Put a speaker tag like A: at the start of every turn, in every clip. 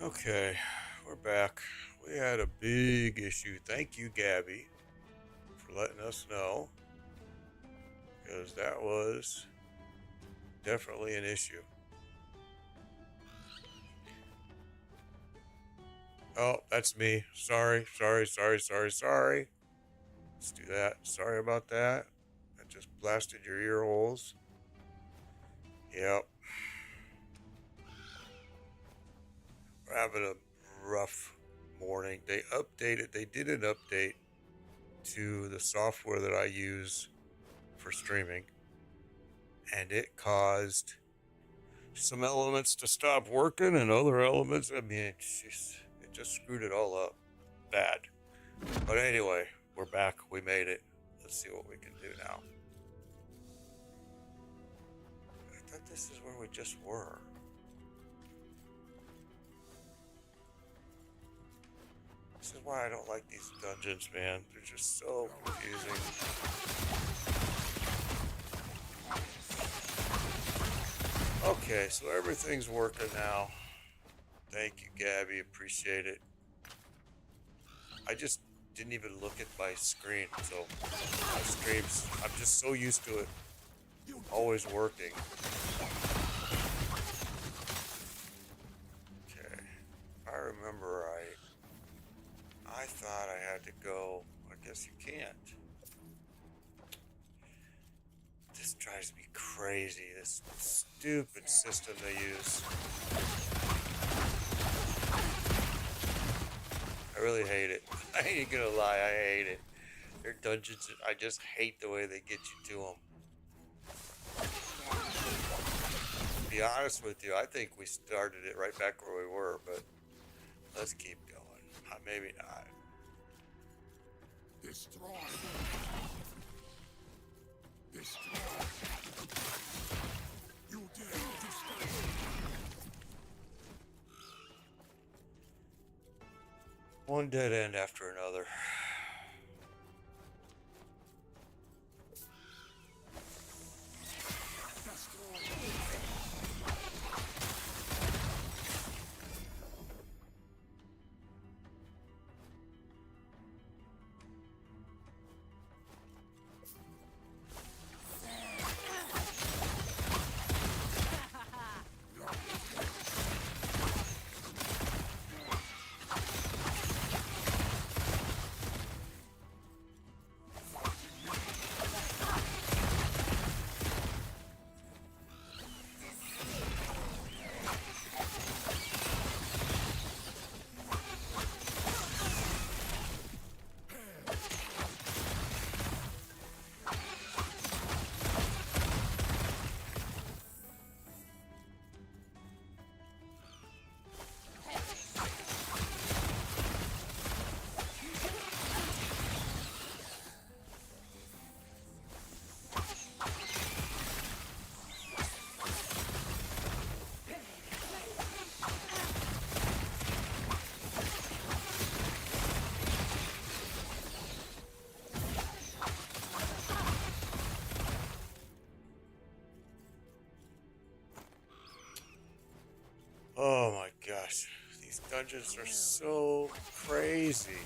A: Okay, we're back. We had a big issue. Thank you, Gabby, for letting us know because that was definitely an issue. Oh, that's me. Sorry, sorry, sorry, sorry, sorry. Let's do that. Sorry about that. I just blasted your ear holes. Yep, we're having a rough morning. They did an update to the software that I use for streaming, and it caused some elements to stop working and other elements. I mean, it just screwed it all up bad. But anyway, we're back. We made it. Let's see what we can do now. I thought this is where we just were. This is why I don't like these dungeons, man. They're just so confusing. Okay, so everything's working now. Thank you, Gabby. Appreciate it. I just didn't even look at my screen, so my streams, I'm just so used to it always working. Okay, I remember I thought I had to go. I guess you can't. This drives me crazy, this stupid system they use. I really hate it. I ain't gonna lie, I hate it. Their dungeons, I just hate the way they get you to them. To be honest with you, I think we started it right back where we were, but let's keep going. Maybe not.
B: Destroy. Destroy. You dare destroy.
A: One dead end after another. Oh my gosh, these dungeons are so crazy.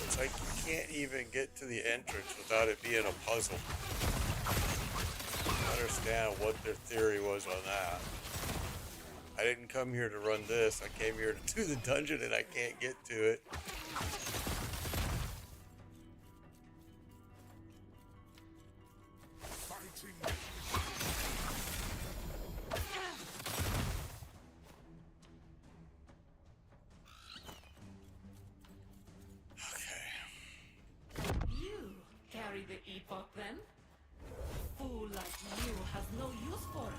A: It's like you can't even get to the entrance without it being a puzzle. I don't understand what their theory was on that. I didn't come here to run this, I came here to do the dungeon and I can't get to it.
C: The Epoch then? Fool like you has no use for it.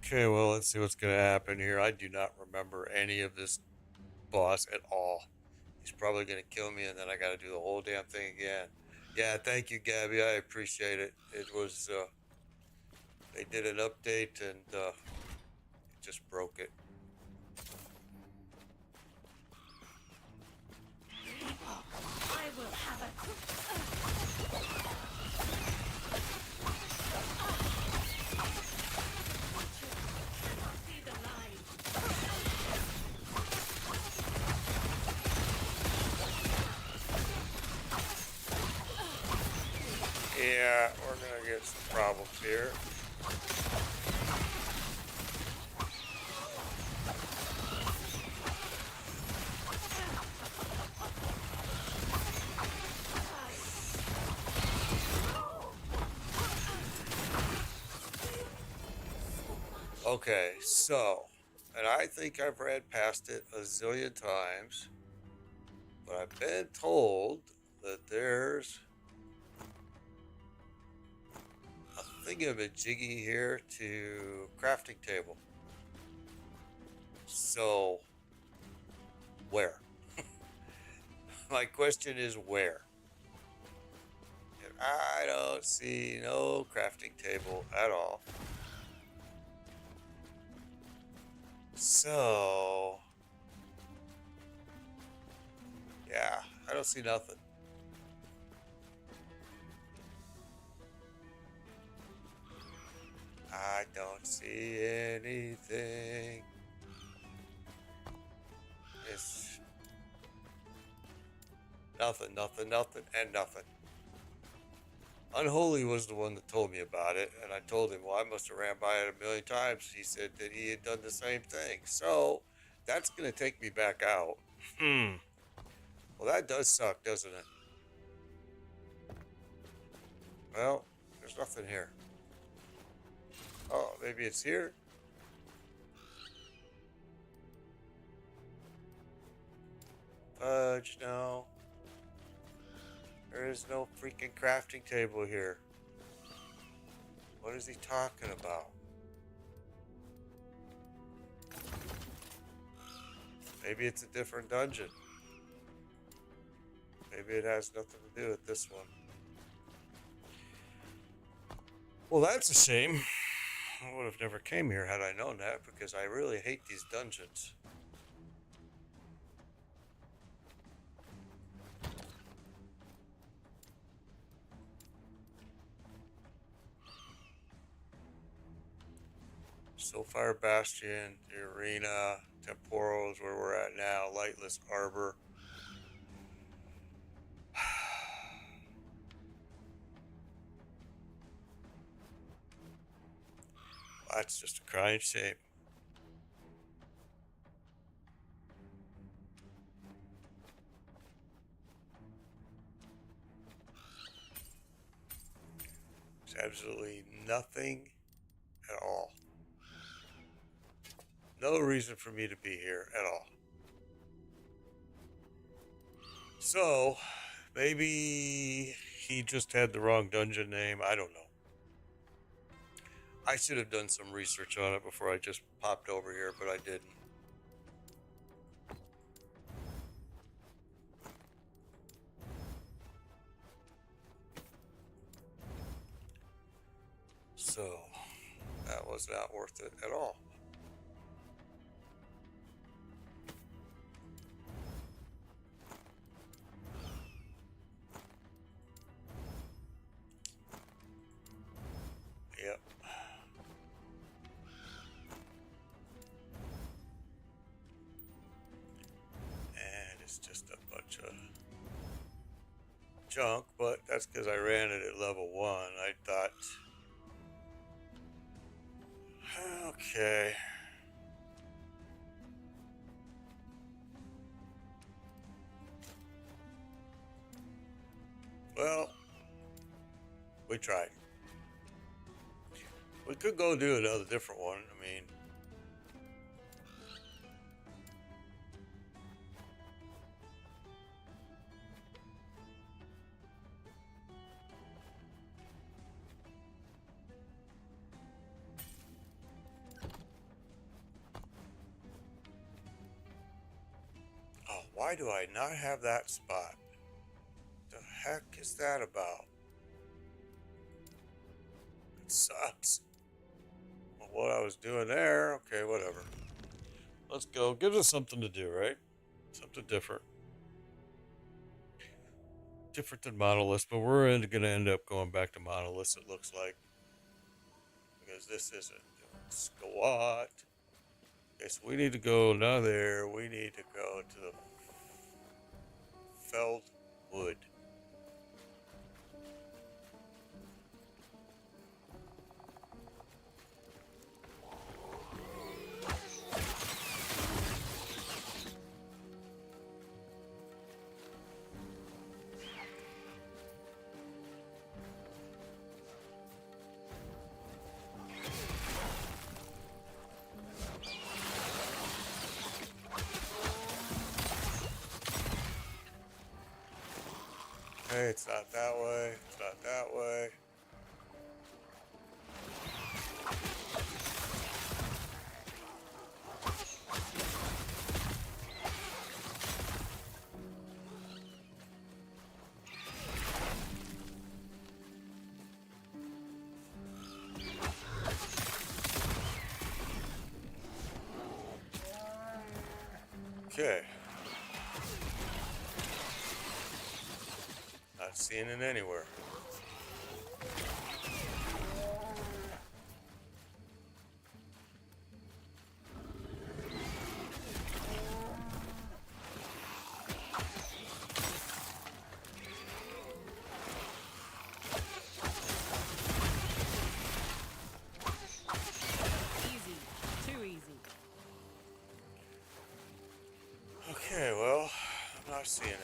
A: Okay, well, let's see what's gonna happen here. I do not remember any of this boss at all. He's probably gonna kill me and then I gotta do the whole damn thing again. Yeah, thank you, Gabby. I appreciate it. It was, they did an update and, it just broke it.
C: Epoch, I will have it. See the line.
A: had some problems here. Okay, so, and I think I've read past it a zillion times, but I've been told that there's a thingamajiggy here to crafting table. So, where? My question is where? And I don't see no crafting table at all. So, yeah, I don't see nothing. I don't see anything. It's nothing, nothing, nothing, and nothing. Unholy was the one that told me about it, and I told him, well, I must have ran by it a million times. He said that he had done the same thing. So that's going to take me back out. Well, that does suck, doesn't it? Well, there's nothing here. Oh, maybe it's here? Fudge, no. There is no freaking crafting table here. What is he talking about? Maybe it's a different dungeon. Maybe it has nothing to do with this one. Well, that's a shame. I would have never came here had I known that, because I really hate these dungeons. Soulfire Bastion, the Arena, Temporal is where we're at now, Lightless Arbor. That's just a crying shame. There's absolutely nothing at all. No reason for me to be here at all. So, maybe he just had the wrong dungeon name. I don't know. I should have done some research on it before I just popped over here, but I didn't. So, that was not worth it at all. Yep. And it's just a bunch of junk, but that's because I ran it at level 1. I thought, okay. Well, we tried. We could go do another different one. I mean, oh, why do I not have that spot? The heck is that about? It sucks. Well, what I was doing there, okay, whatever. Let's go. Gives us something to do, right? Something different. Different than Monoliths, but we're going to end up going back to Monoliths, it looks like. Because this isn't doing squat. Okay, so we need to go now there. We need to go to the Felled Wood. Okay, it's not that way. It's not that way. Okay. Not seeing it anywhere.
C: Easy. Too easy.
A: Okay, well, I'm not seeing it.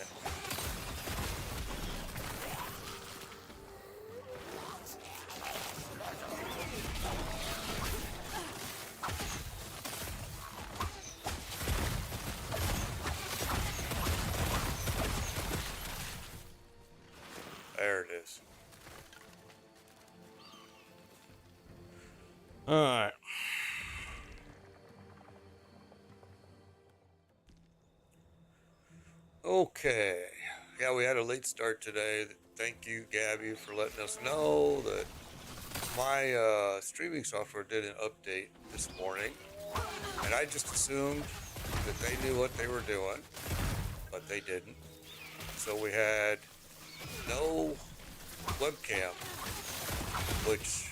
A: There it is. Alright. Okay. Yeah, we had a late start today. Thank you, Gabby, for letting us know that my streaming software did an update this morning. And I just assumed that they knew what they were doing, but they didn't. So we had no webcam, which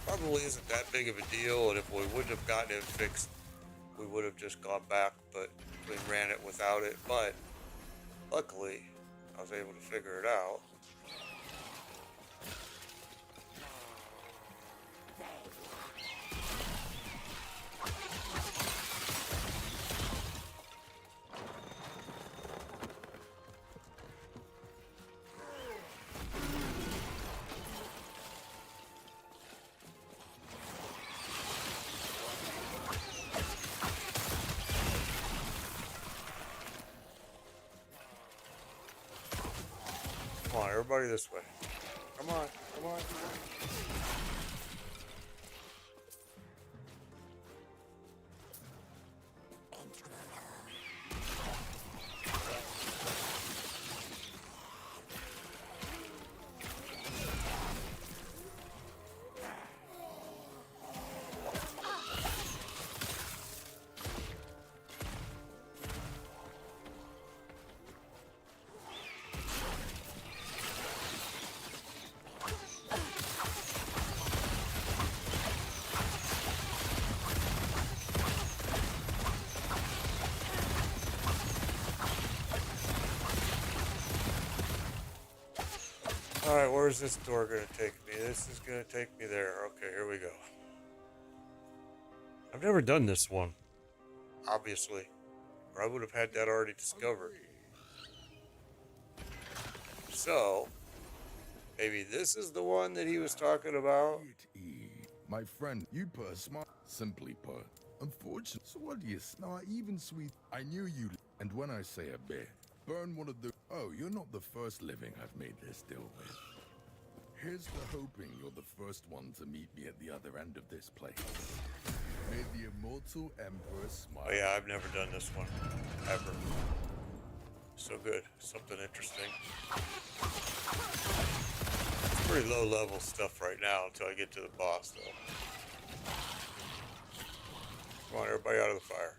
A: probably isn't that big of a deal. And if we wouldn't have gotten it fixed, we would have just gone back, but we ran it without it. But luckily, I was able to figure it out. Come on, everybody this way. Come on, come on. Alright, where's this door gonna take me? This is gonna take me there. Okay, here we go. I've never done this one, obviously, or I would have had that already discovered. So, maybe this is the one that he was talking about.
B: My friend, you put a smart, simply put. Unfortunately, so what do you not even sweet? I knew you, and when I say a bit, burn one of the. Oh, you're not the first living I've made this deal with. Here's to hoping you're the first one to meet me at the other end of this place. May the immortal emperor smile.
A: Oh yeah, I've never done this one, ever. So good, something interesting. It's pretty low level stuff right now until I get to the boss though. Come on, everybody out of the fire.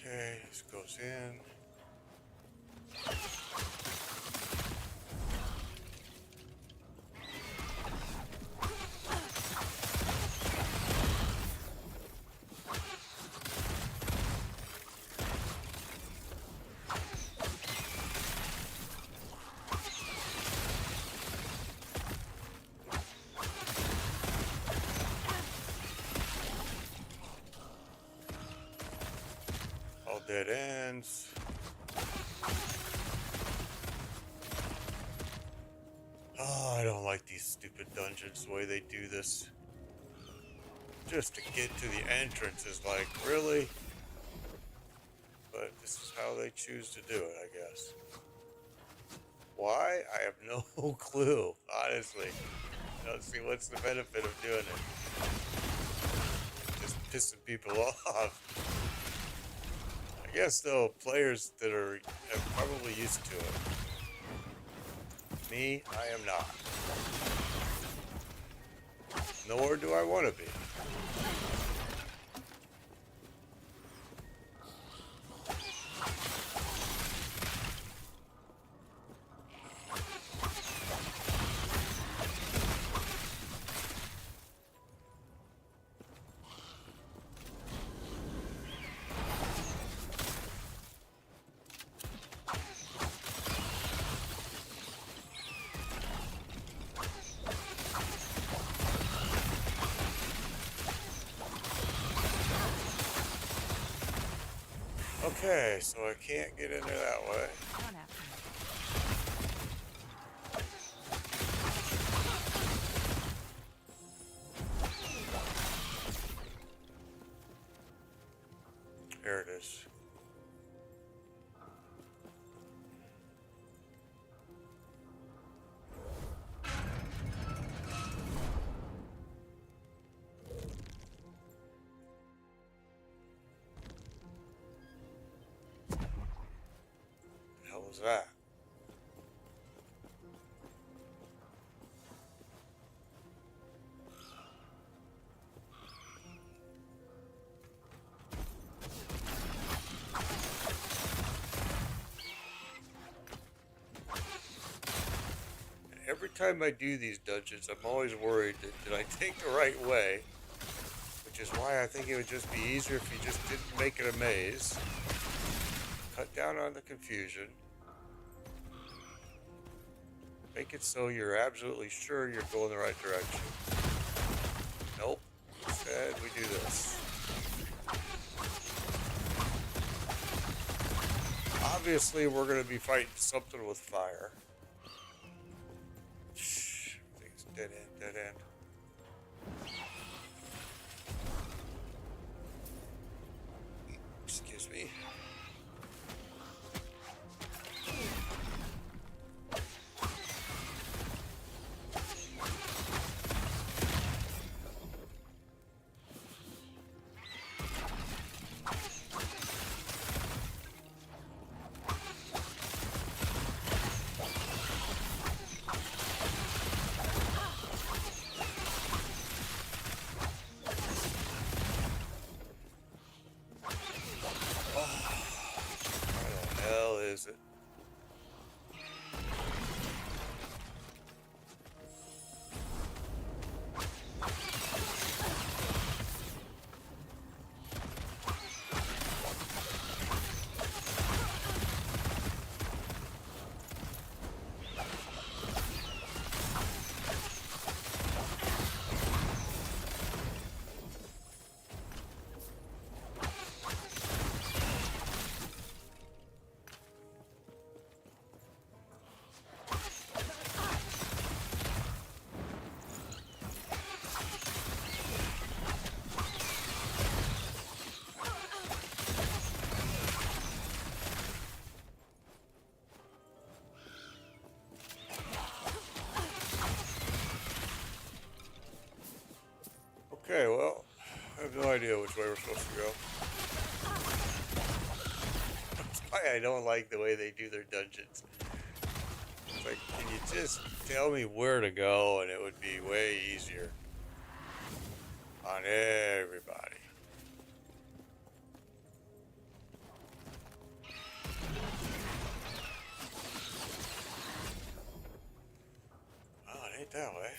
A: Okay, this goes in. All dead ends. Oh, I don't like these stupid dungeons, the way they do this. just to get to the entrance is like, really? But this is how they choose to do it, I guess. Why? I have no clue, honestly. I don't see what's the benefit of doing it. Just pissing people off. I guess, though, players that are probably used to it. Me, I am not. Nor do I want to be. Okay, so I can't get in there that way.
D: One after
A: There it is. The hell was that? Every time I do these dungeons, I'm always worried that did I take the right way? Which is why I think it would just be easier if you just didn't make it a maze. Cut down on the confusion. Make it so you're absolutely sure you're going the right direction. Nope. Instead, we do this. Obviously, we're going to be fighting something with fire. Everything's dead end, dead end. Excuse me. Is it? Okay, well, I have no idea which way we're supposed to go. That's why I don't like the way they do their dungeons. It's like, can you just tell me where to go and it would be way easier on everybody. Oh, it ain't that way.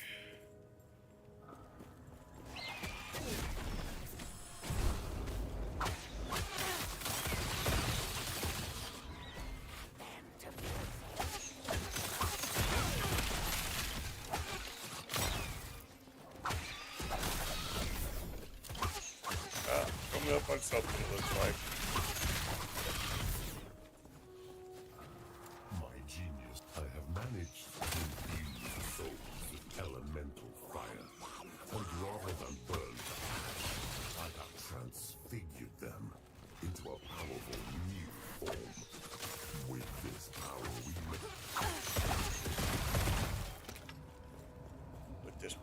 A: Coming up on something, it looks like.
B: My genius, I have managed to imbue the souls with elemental fire. And rather than burn them,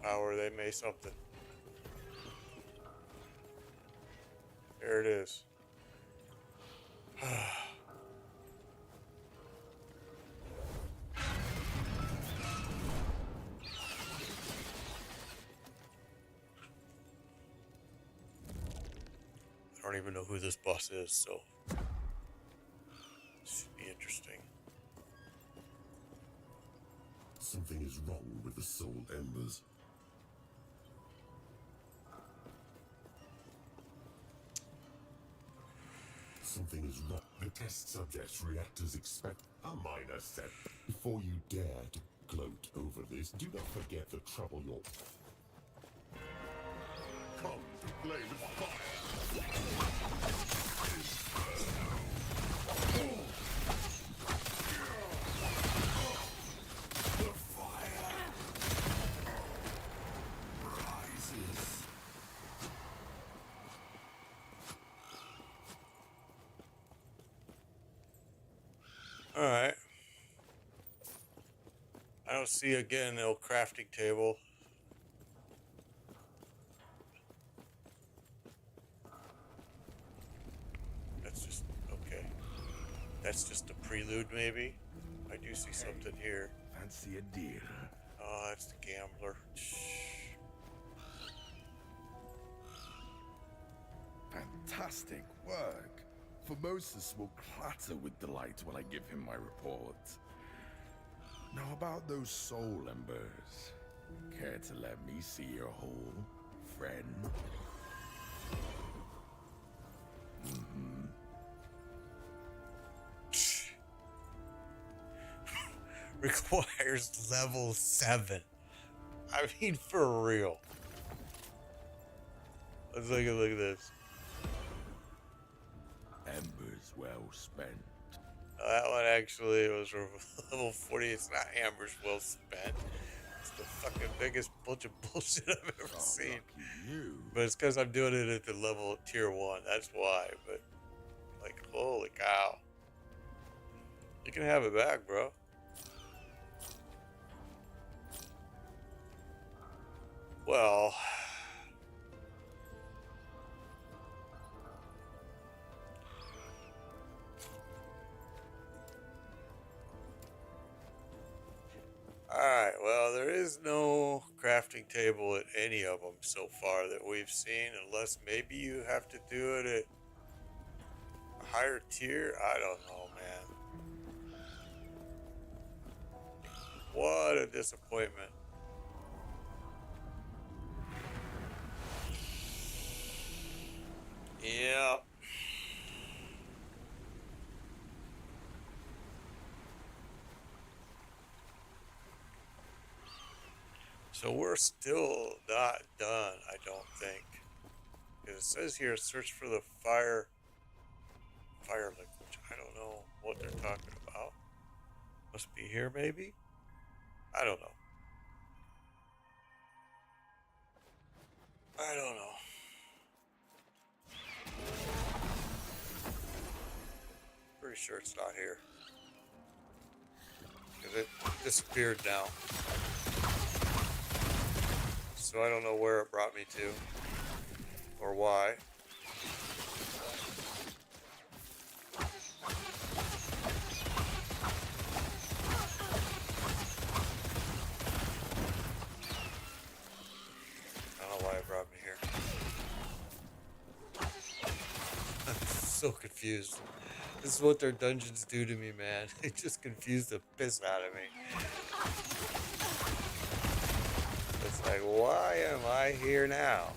A: power, they may something. There it is. I don't even know who this boss is, so should be interesting.
D: Something is wrong with the soul embers. Something is wrong. The test subject's reactors expect a minor set. Before you dare to gloat over this, do not forget the trouble you're... Come to play with fire! The fire rises.
A: Alright. I don't see again no crafting table. That's just okay. That's just a prelude, maybe. I do see something here.
B: Fancy a deal?
A: Oh, that's the gambler.
B: Fantastic work. Formosus will clatter with delight when I give him my report. Now about those soul embers. Care to let me see your hole, friend?
A: Requires level 7. I mean, for real. Let's take a look at this.
B: Embers well spent.
A: That one actually was from level 40. It's not hammers well spent. It's the fucking biggest bunch of bullshit I've ever seen.
B: Lucky you.
A: But it's because I'm doing it at the level tier 1. That's why. But, like, holy cow. You can have it back, bro. Well, alright, well, there is no crafting table at any of them so far that we've seen, unless maybe you have to do it at a higher tier. I don't know, man. What a disappointment. Yeah. So we're still not done, I don't think. Because it says here, search for the fire lick, which I don't know what they're talking about. Must be here, maybe? I don't know. I don't know. Pretty sure it's not here. Because it disappeared now. So I don't know where it brought me to. Or why. I don't know why it brought me here. I'm so confused. This is what their dungeons do to me, man. They just confuse the piss out of me. It's like, why am I here now?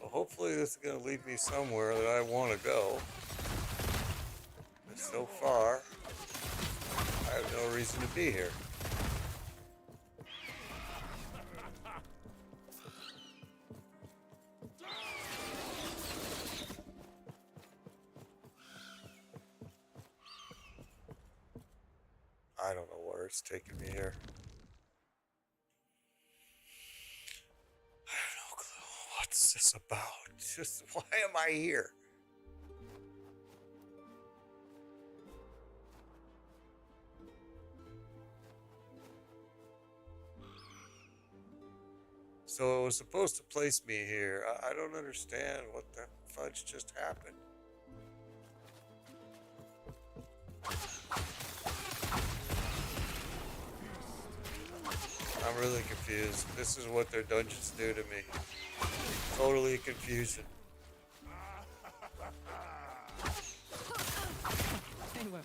A: Hopefully this is going to lead me somewhere that I want to go. But so far, I have no reason to be here. I don't know where it's taking me here. I have no clue. What's this about? Just why am I here? So it was supposed to place me here. I don't understand what the fudge just happened. I'm really confused. This is what their dungeons do to me. Totally confusion.
E: Anyway.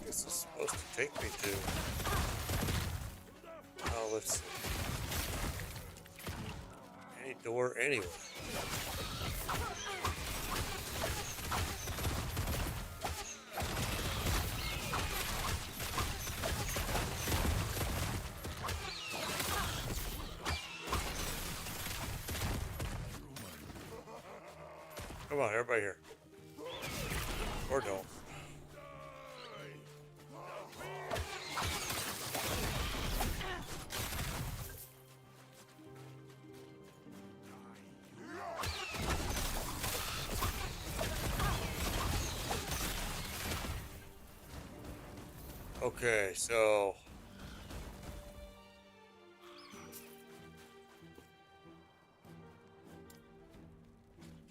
A: This is supposed to take me to Monoliths. Any door anywhere. Come on, everybody here. Or don't. Okay, so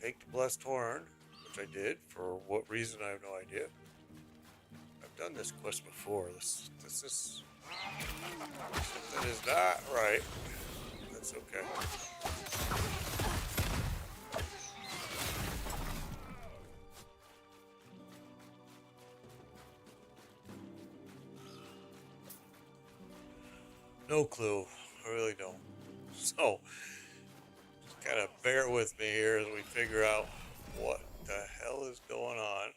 A: take the blessed horn, which I did. For what reason, I have no idea. I've done this quest before. This is something is not right. That's okay. No clue. I really don't. So, just kind of bear with me here as we figure out what the hell is going on.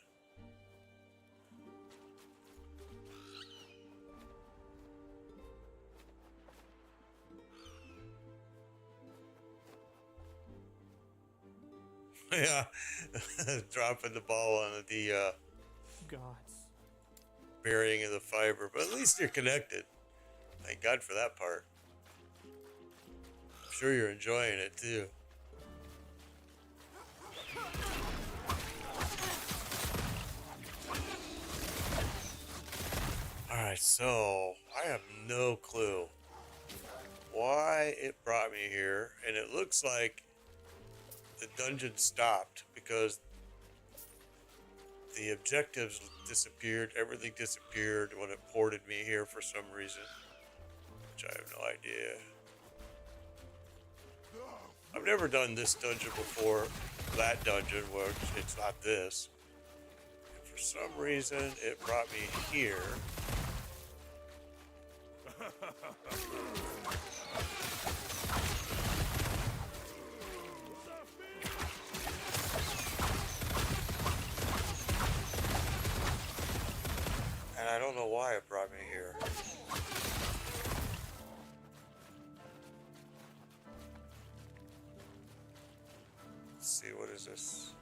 A: Yeah, dropping the ball on the
E: Gods.
A: burying of the fiber, but at least you're connected. Thank God for that part. I'm sure you're enjoying it too. Alright, so I have no clue why it brought me here, and it looks like the dungeon stopped because the objectives disappeared, everything disappeared when it ported me here for some reason, which I have no idea. I've never done this dungeon before, that dungeon, which it's not this. And for some reason, it brought me here. And I don't know why it brought me here. Let's see, what is this?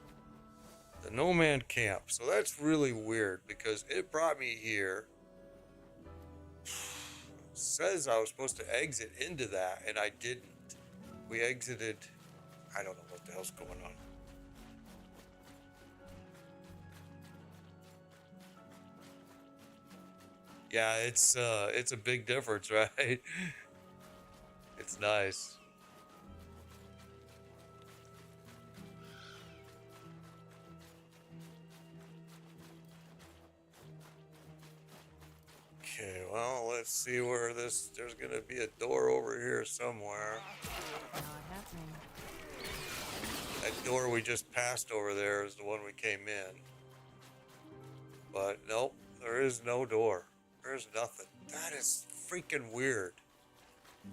A: The No Man Camp. So that's really weird because it brought me here. It says I was supposed to exit into that, and I didn't. We exited. I don't know what the hell's going on. Yeah, it's a big difference, right? It's nice. Okay, well, let's see where this. There's gonna be a door over here somewhere.
F: Not happening.
A: That door we just passed over there is the one we came in. But nope, there is no door. There's nothing. That is freaking weird.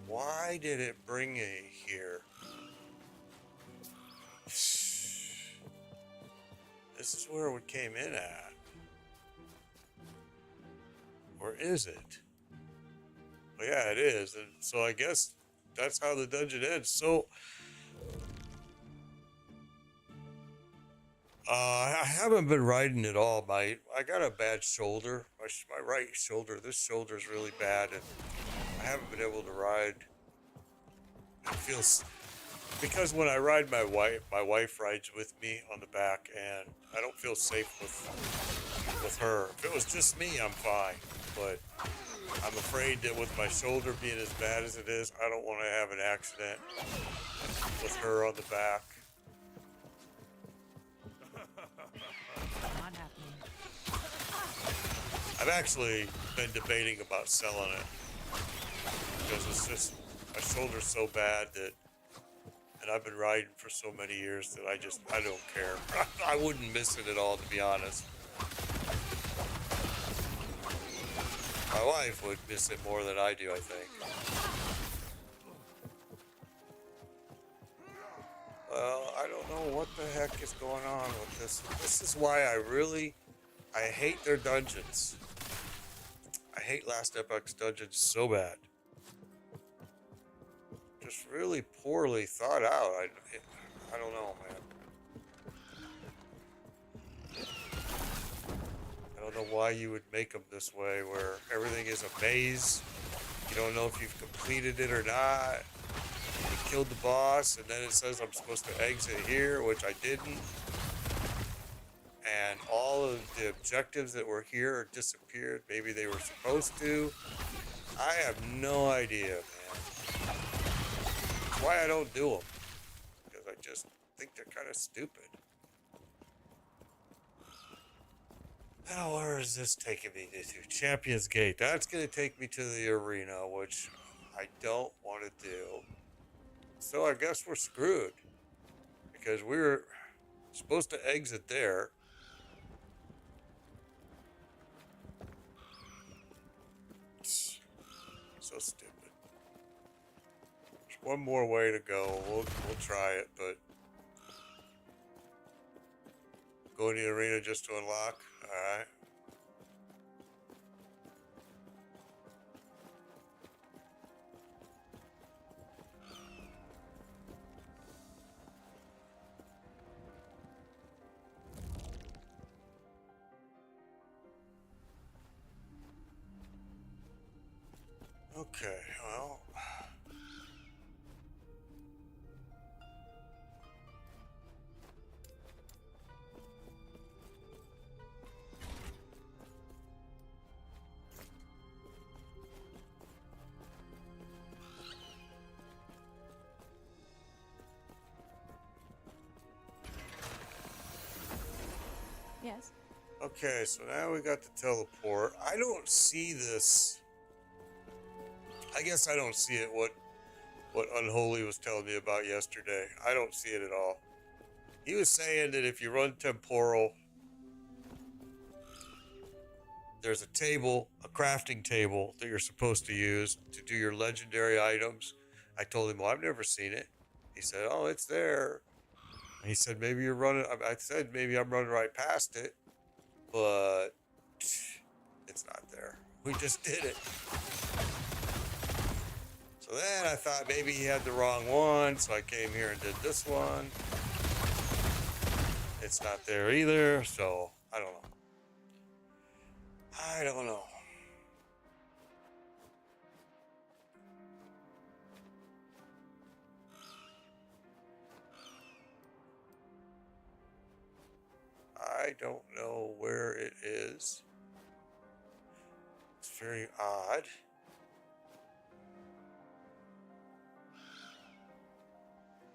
A: Why did it bring me here? This is where we came in at. Or is it? Well, yeah, it is. And so I guess that's how the dungeon ends. So, I haven't been riding at all. I got a bad shoulder. My right shoulder. This shoulder is really bad, and I haven't been able to ride. It feels because when I ride, my wife rides with me on the back, and I don't feel safe with her. If it was just me, I'm fine. But I'm afraid that with my shoulder being as bad as it is, I don't want to have an accident with her on the back.
F: Not happening.
A: I've actually been debating about selling it because it's just my shoulder's so bad that, and I've been riding for so many years that I don't care. I wouldn't miss it at all, to be honest. My wife would miss it more than I do, I think. Well, I don't know what the heck is going on with this. This is why I hate their dungeons. I hate Last Epoch's dungeons so bad. Just really poorly thought out. I don't know, man. I don't know why you would make them this way, where everything is a maze. You don't know if you've completed it or not. You killed the boss, and then it says I'm supposed to exit here, which I didn't. And all of the objectives that were here are disappeared. Maybe they were supposed to. I have no idea, man. That's why I don't do them. Because I just think they're kind of stupid. Now, where is this taking me to? Champions Gate. That's going to take me to the arena, which I don't want to do. So I guess we're screwed. Because we're supposed to exit there. So stupid. There's one more way to go. We'll try it, but go in the arena just to unlock. All right. Okay, well.
F: Yes.
A: Okay, so now we got the teleport. I don't see this. I guess I don't see it what Unholy was telling me about yesterday. I don't see it at all. He was saying that if you run temporal, there's a table, a crafting table that you're supposed to use to do your legendary items. I told him, well, I've never seen it. He said, oh, it's there. He said, maybe you're running. I said, maybe I'm running right past it, but it's not there. We just did it. So then I thought maybe he had the wrong one, so I came here and did this one. It's not there either, so I don't know. I don't know. I don't know where it is. It's very odd.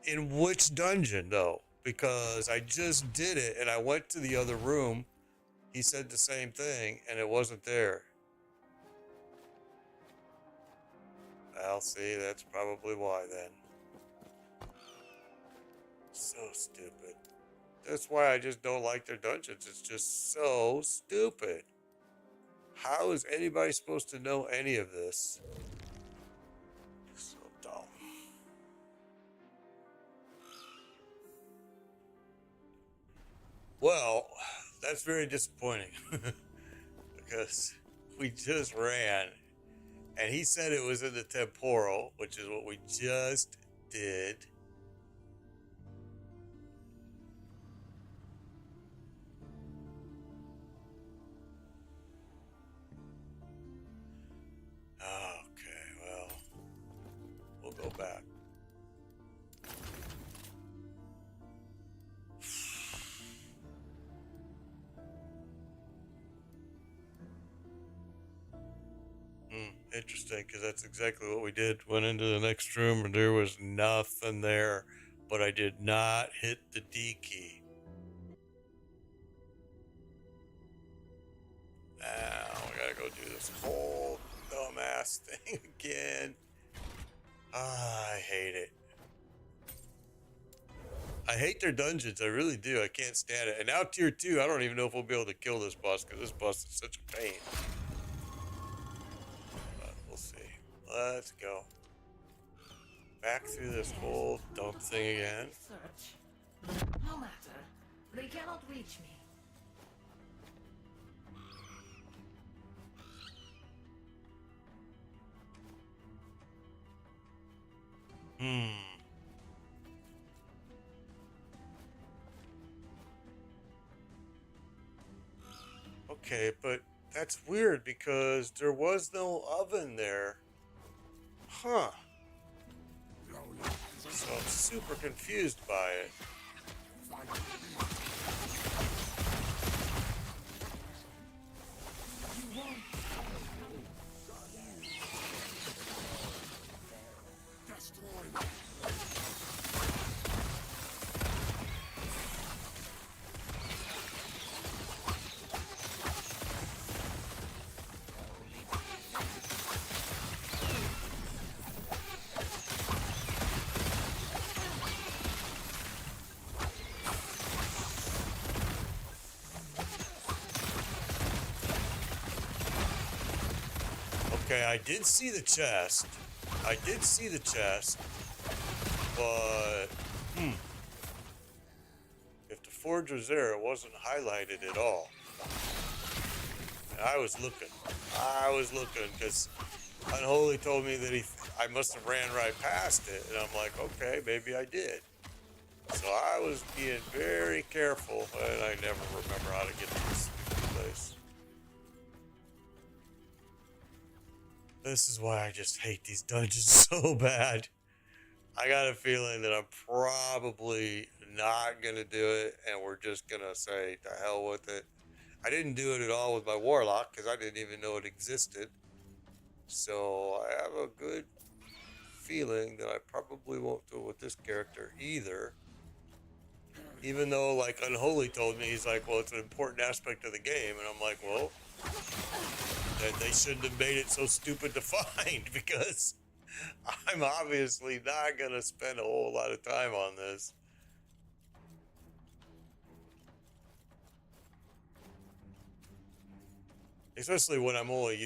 A: In which dungeon, though? Because I just did it and I went to the other room. He said the same thing and it wasn't there. I'll see, that's probably why then. So stupid. That's why I just don't like their dungeons. It's just so stupid. How is anybody supposed to know any of this? So dumb. Well, that's very disappointing because we just ran and he said it was in the temporal, which is what we just did. Okay, well, we'll go back. Interesting, because that's exactly what we did. Went into the next room and there was nothing there, but I did not hit the D key. Now we gotta go do this whole dumbass thing again. I hate it. I hate their dungeons, I really do. I can't stand it. And now tier 2, I don't even know if we'll be able to kill this boss, because this boss is such a pain. But we'll see. Let's go. Back through this whole dump thing again.
C: Search. No matter. They cannot reach me.
A: Okay, but that's weird because there was no oven there. Huh. So I'm super confused by it. Okay, I did see the chest. But if the forge was there, it wasn't highlighted at all. And I was looking because Unholy told me that I must have ran right past it, and I'm like, okay, maybe I did. So I was being very careful, and I never remember how to get to this place. This is why I just hate these dungeons so bad. I got a feeling that I'm probably not going to do it, and we're just going to say to hell with it. I didn't do it at all with my Warlock, because I didn't even know it existed. So I have a good feeling that I probably won't do it with this character either. Even though, like, Unholy told me, he's like, well, it's an important aspect of the game. And I'm like, well, then they shouldn't have made it so stupid to find, because I'm obviously not going to spend a whole lot of time on this. Especially when I've only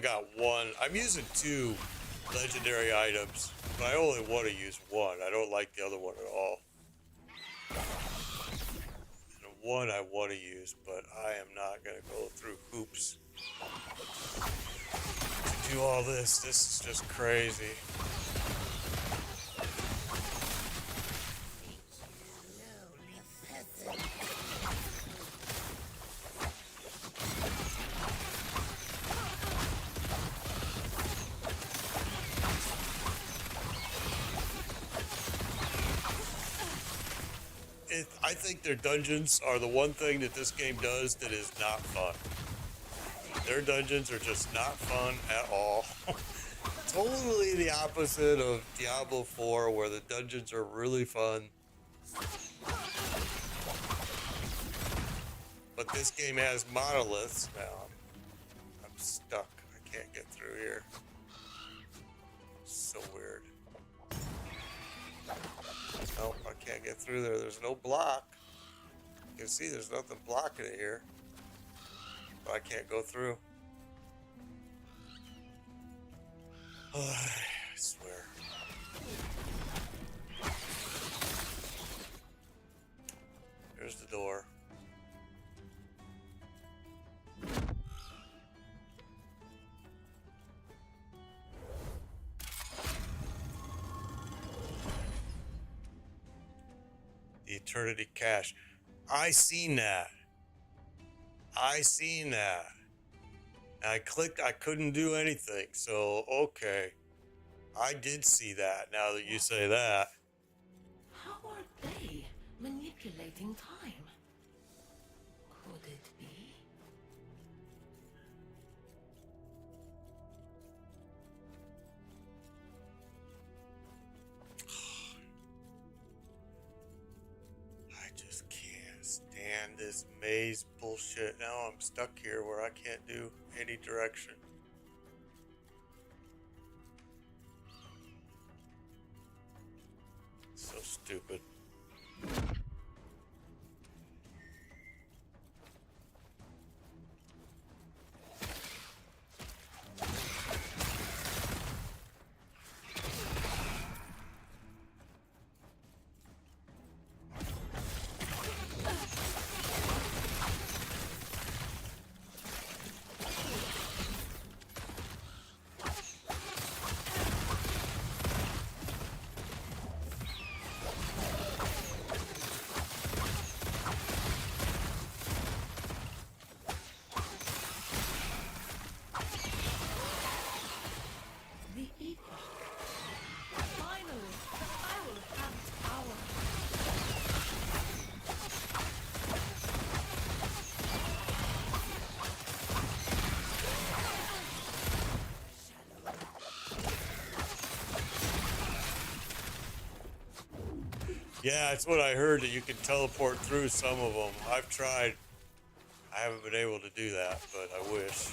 A: got one. I'm using 2 legendary items, but I only want to use one. I don't like the other one at all. And one I want to use, but I am not going to go through hoops to do all this. This is just crazy. I think their dungeons are the one thing that this game does that is not fun. Their dungeons are just not fun at all. Totally the opposite of Diablo 4, where the dungeons are really fun. But this game has monoliths now. I'm stuck. I can't get through here. So weird. Nope, I can't get through there. There's no block. You can see there's nothing blocking it here. But I can't go through. I swear. Here's the door. The Eternity Cache. I seen that. I seen that. And I clicked, I couldn't do anything. So, okay. I did see that now that you say that.
C: How are they manipulating time? Could it be?
A: I just can't stand this maze bullshit. Now I'm stuck here where I can't do any direction. So stupid.
C: The Epoch. Finally, I will have its power.
A: Yeah, it's what I heard, that you can teleport through some of them. I've tried. I haven't been able to do that, but I wish.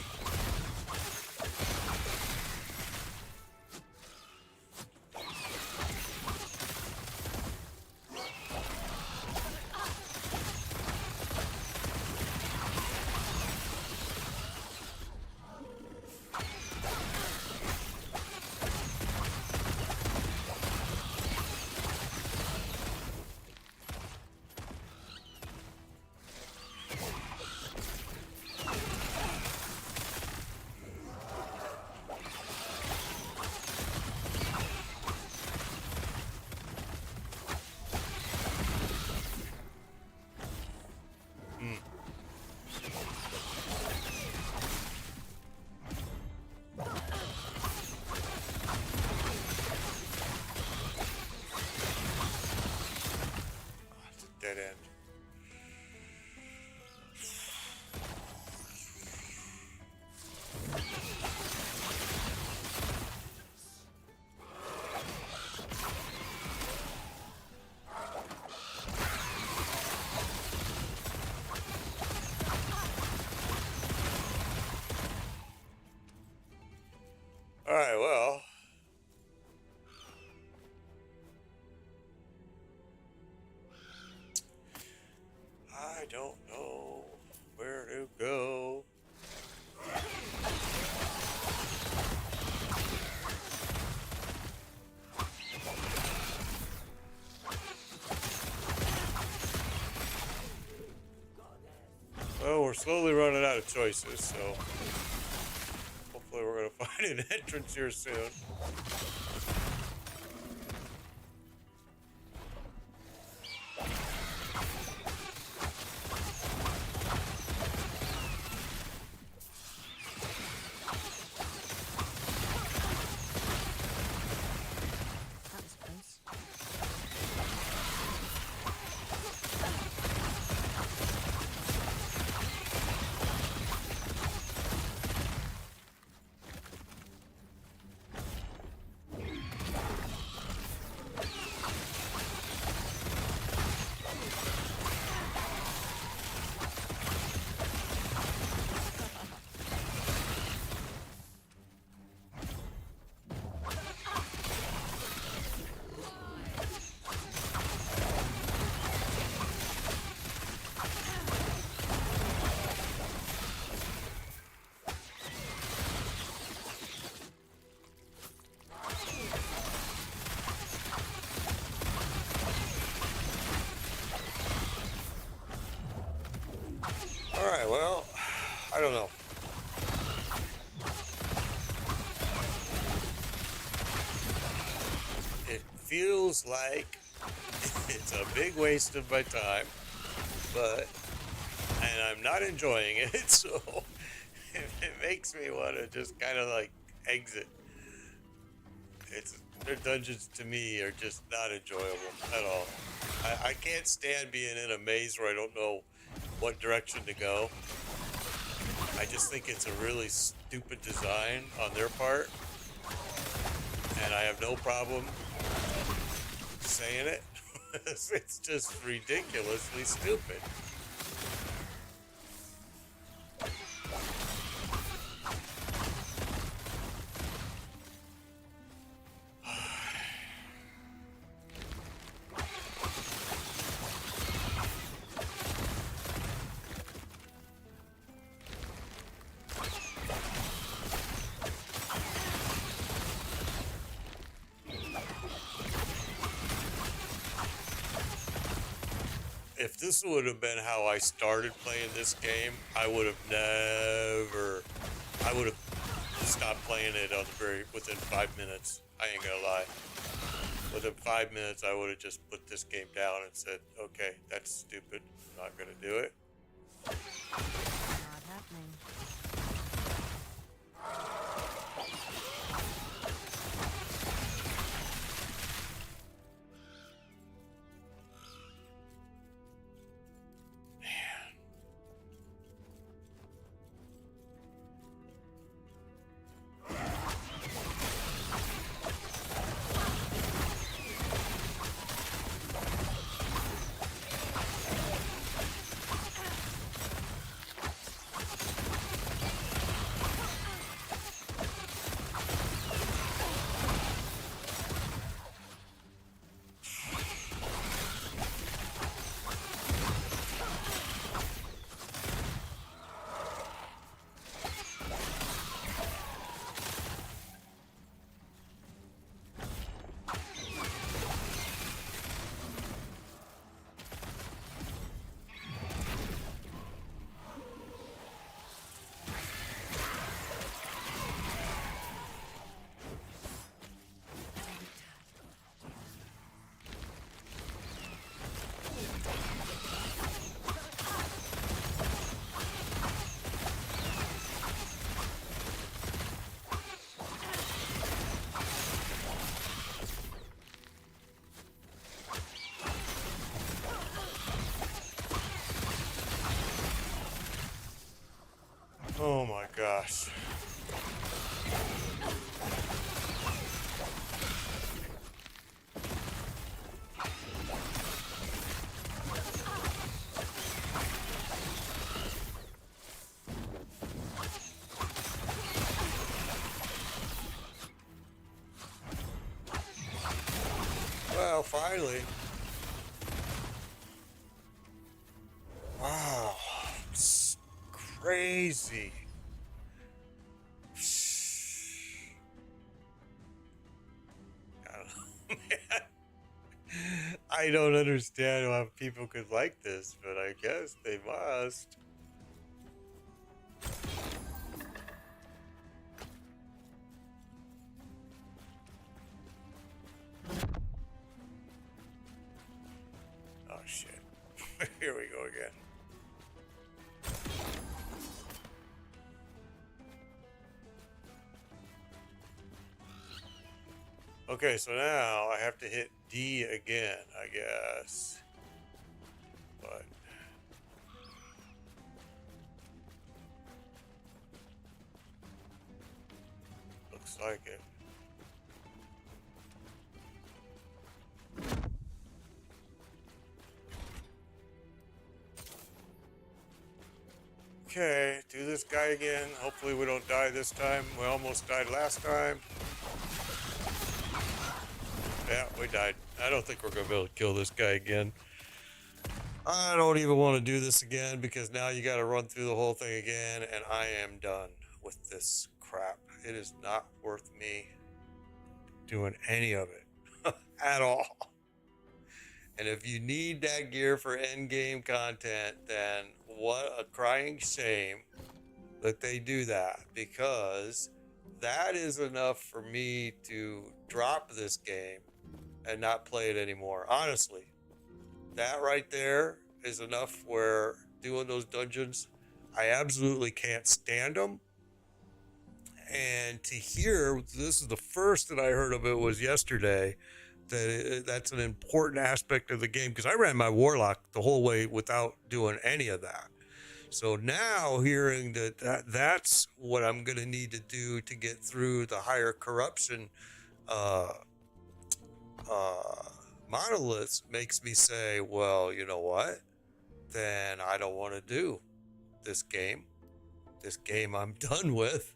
A: Dead end. All right, well. I don't know where to go. Well, we're slowly running out of choices, so hopefully we're going to find an entrance here soon.
F: That was close.
A: well, I don't know. It feels like it's a big waste of my time, but and I'm not enjoying it, so it makes me want to just kind of like exit. It's their dungeons to me are just not enjoyable at all. I can't stand being in a maze where I don't know what direction to go. I just think it's a really stupid design on their part, and I have no problem saying it. It's just ridiculously stupid. If this would have been how I started playing this game, I would have stopped playing it within 5 minutes. I ain't gonna lie. Within 5 minutes, I would have just put this game down and said, okay, that's stupid. I'm not gonna do it.
F: Not happening.
A: Oh my gosh. Well, finally. Wow. It's crazy. I don't know, man. I don't understand why people could like this, but I guess they must. Oh shit. Here we go again. Okay, so now I have to hit D again, I guess. But looks like it. Okay, do this guy again. Hopefully we don't die this time. We almost died last time. Yeah, we died. I don't think we're going to be able to kill this guy again. I don't even want to do this again because now you got to run through the whole thing again, and I am done with this crap. It is not worth me doing any of it at all. And if you need that gear for end game content, then what a crying shame that they do that, because that is enough for me to drop this game and not play it anymore. Honestly, that right there is enough where doing those dungeons, I absolutely can't stand them. And to hear, this is the first that I heard of it was yesterday, that's an important aspect of the game, because I ran my warlock the whole way without doing any of that. So now hearing that's what I'm going to need to do to get through the higher corruption uh, monoliths makes me say, well, you know what? Then I don't want to do this game. This game I'm done with.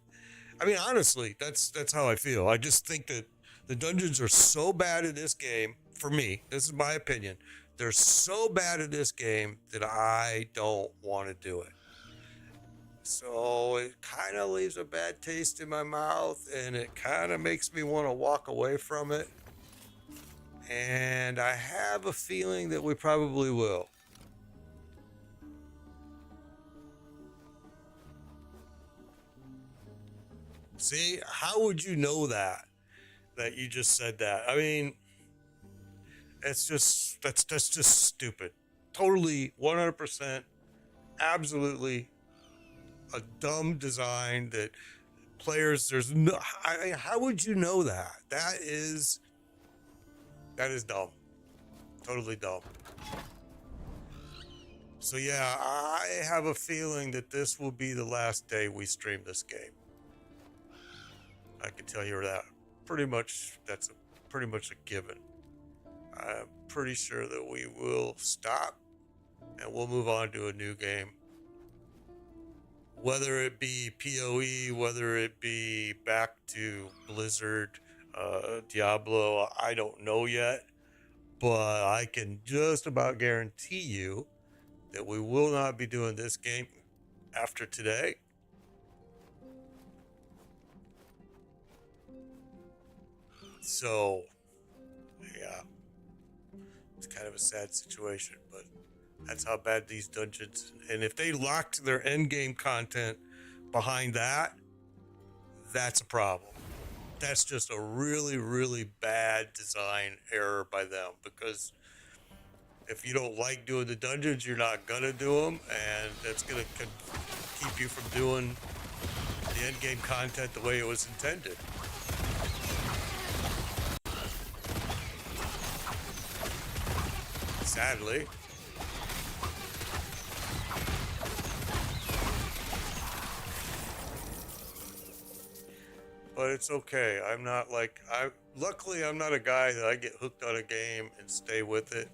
A: I mean, honestly, that's how I feel. I just think that the dungeons are so bad in this game, for me, this is my opinion. They're so bad in this game that I don't want to do it. So it kind of leaves a bad taste in my mouth, and it kind of makes me want to walk away from it. And I have a feeling that we probably will. See, how would you know that you just said that? I mean, it's just that's just stupid. Totally 100% absolutely a dumb design that players there's no I mean, how would you know that? That is dumb. Totally dumb. So yeah, I have a feeling that this will be the last day we stream this game. I can tell you that pretty much. That's pretty much a given. I'm pretty sure that we will stop and we'll move on to a new game. Whether it be PoE, whether it be back to Blizzard, Diablo, I don't know yet. But I can just about guarantee you that we will not be doing this game after today. So, yeah, it's kind of a sad situation, but that's how bad these dungeons. And if they locked their end game content behind that, that's a problem. That's just a really, really bad design error by them, because if you don't like doing the dungeons, you're not gonna do them, and that's gonna keep you from doing the end game content the way it was intended. Sadly. But it's okay. I'm not like luckily I'm not a guy that I get hooked on a game and stay with it.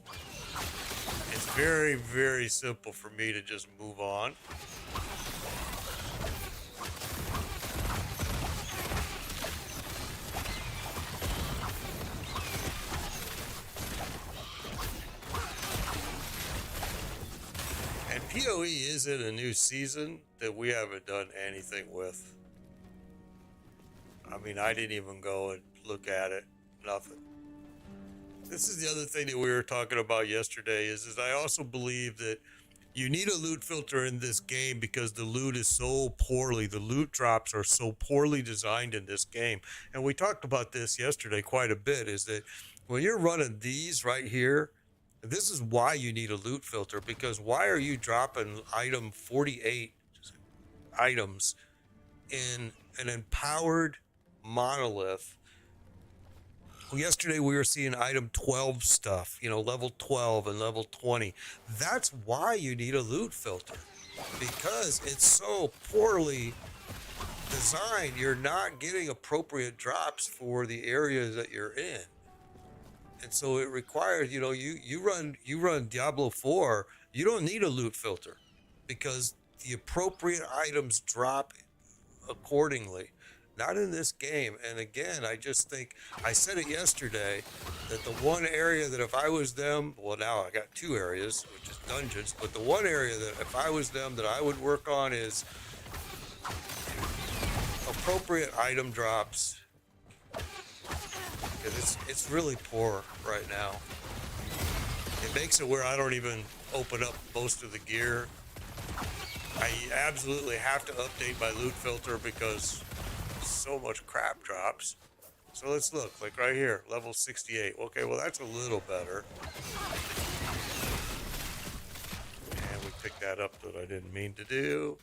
A: It's very, very simple for me to just move on. And PoE is in a new season that we haven't done anything with. I mean, I didn't even go and look at it. Nothing. This is the other thing that we were talking about yesterday is I also believe that you need a loot filter in this game because the loot is so poorly, the loot drops are so poorly designed in this game. And we talked about this yesterday quite a bit, is that when you're running these right here, this is why you need a loot filter, because why are you dropping item 48 items in an empowered monolith? Well, yesterday we were seeing item 12 stuff, level 12 and level 20. That's why you need a loot filter, because it's so poorly designed. You're not getting appropriate drops for the areas that you're in. And so it requires, you run Diablo 4, you don't need a loot filter because the appropriate items drop accordingly. Not in this game. And again, I just think, I said it yesterday, that the one area that if I was them, well, now I got two areas, which is dungeons, but the one area that if I was them that I would work on is appropriate item drops. Because it's really poor right now. It makes it where I don't even open up most of the gear. I absolutely have to update my loot filter because so much crap drops. So let's look, like right here, level 68. Okay, well that's a little better. And we picked that up that I didn't mean to do.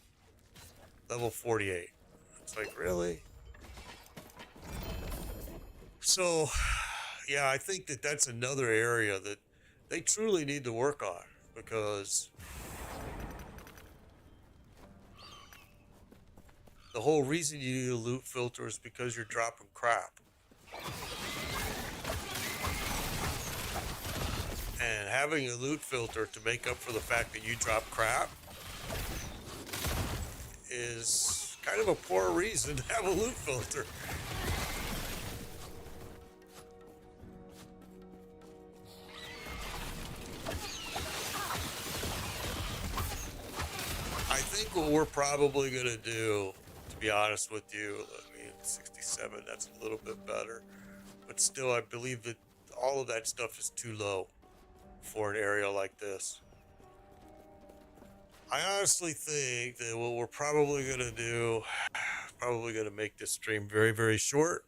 A: Level 48. It's like, really? So, yeah, I think that that's another area that they truly need to work on, because the whole reason you need a loot filter is because you're dropping crap. And having a loot filter to make up for the fact that you drop crap is kind of a poor reason to have a loot filter. I think what we're probably going to do, to be honest with you, I mean, 67, that's a little bit better. But still, I believe that all of that stuff is too low for an area like this. I honestly think that what we're probably going to do, probably going to make this stream very, very short.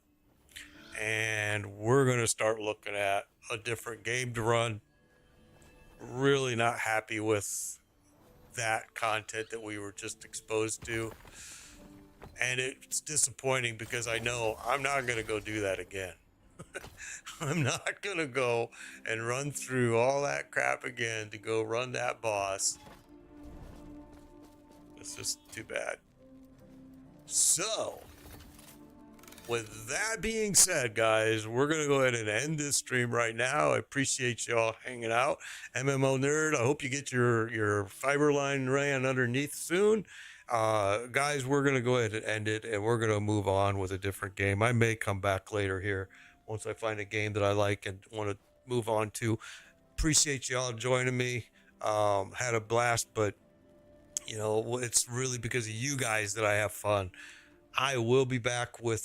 A: And we're going to start looking at a different game to run. Really not happy with that content that we were just exposed to. And it's disappointing because I know I'm not going to go do that again. I'm not going to go and run through all that crap again to go run that boss. It's just too bad. So, with that being said, guys, we're going to go ahead and end this stream right now. I appreciate y'all hanging out. MMO Nerd, I hope you get your fiber line ran underneath soon. Guys, we're going to go ahead and end it, and we're going to move on with a different game. I may come back later here once I find a game that I like and want to move on to. Appreciate y'all joining me. Had a blast, but you know, it's really because of you guys that I have fun. I will be back with